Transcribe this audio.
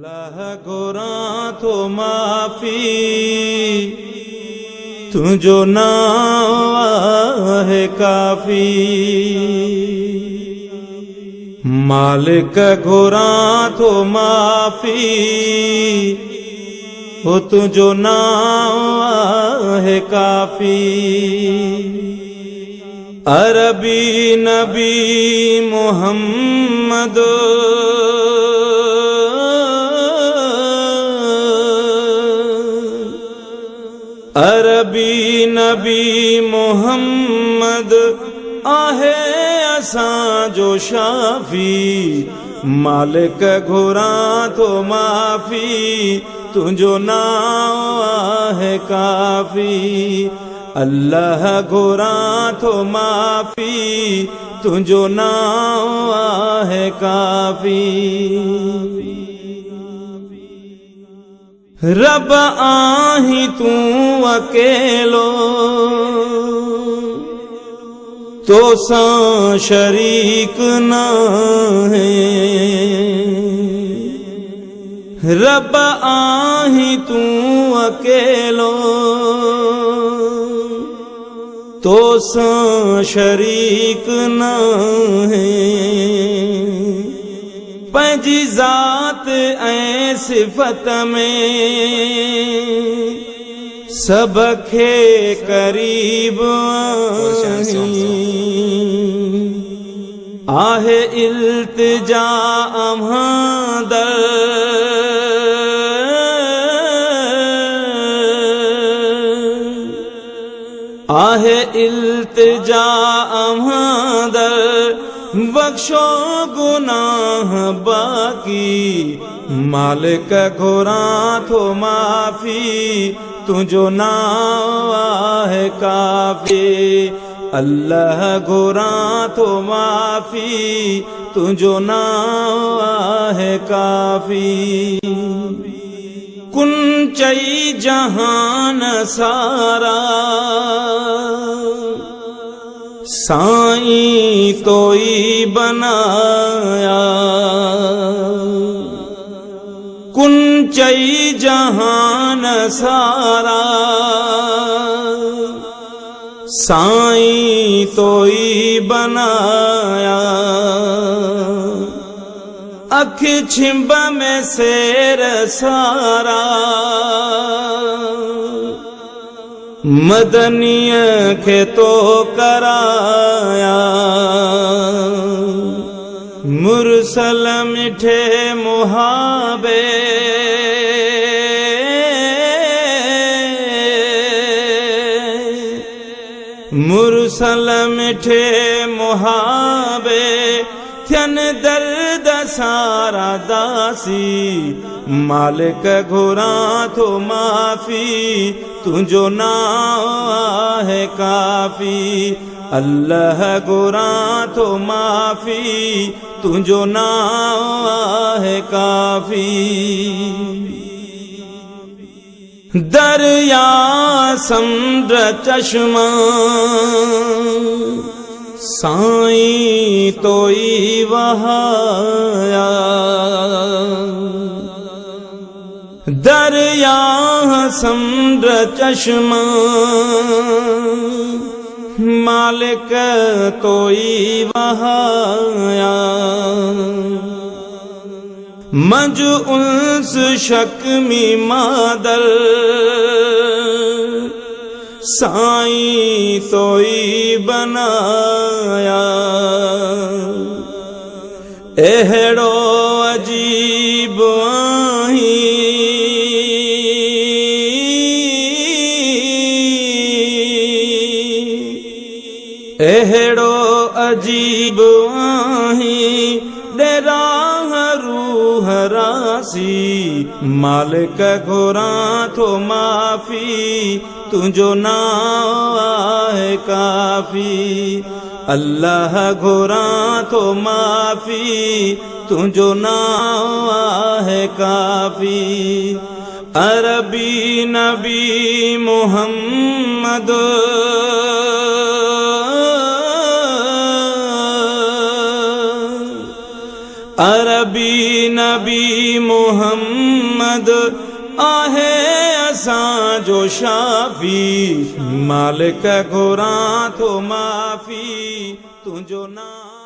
अल्लाह गुनाह तो माफी तुझो नाम है काफी। मालिक गुनाह तो माफी हो तुझो नाम है काफी। अरबी नबी मोहम्मद अरबी नबी मोहम्मद आहे असां जो शाफी। मालिक गुनाह तो माफी तुझो नाम है काफी। अल्लाह गुनाह तो माफी तुझो नाम है काफी। रब आही तू अकेलो तो सा शरीक न है। रब आही तू अकेलो तो सा शरीक न है। पंहिंजी ज़ात ऐं सिफ़त में सब खे करीब आहे इल्तिजा अम्हादर। आहे इल्तिजा अम्हादर बख्शो गुनाह बाकी। मालिक गुनाह तो माफी तुझो नाम है काफी। अल्लाह गुनाह तो माफी तुझो नाम है काफी। कुन चई जहान सारा साईं तोई बनाया। कुन चई जहान सारा साईं तोई बनाया। अख छिंब में शेर सारा मदनीय के तो कराया। मुरसल मिठे मुहाबे मुरसल मिठे मुहाबे थियन दर्द सारा दासी। मालिक गुनाह तो माफी तुझो नाम है काफी। अल्लाह गुनाह तो माफी तुझो नाम है काफी। दरिया समुद्र चश्मा साईं तोई वहाया। दरिया समुद्र चश्मा मालिक तोई वहाया। मंज उल्स शक्मी मादर साईं तोई बनाया। एहड़ो अजीब आही एहड़ो अजीब आही डेराह रूह रासी। मालिक गुनाह तो माफी तुझो नाम है काफी। अल्लाह गुनाह तो माफी तुझो नाम है काफी। अरबी नबी मोहम्मद अरबी नबी नबी मोहम्मद आहे असांजो शाफी मालिक घुरां थो माफ़ी तुंहिंजो नाम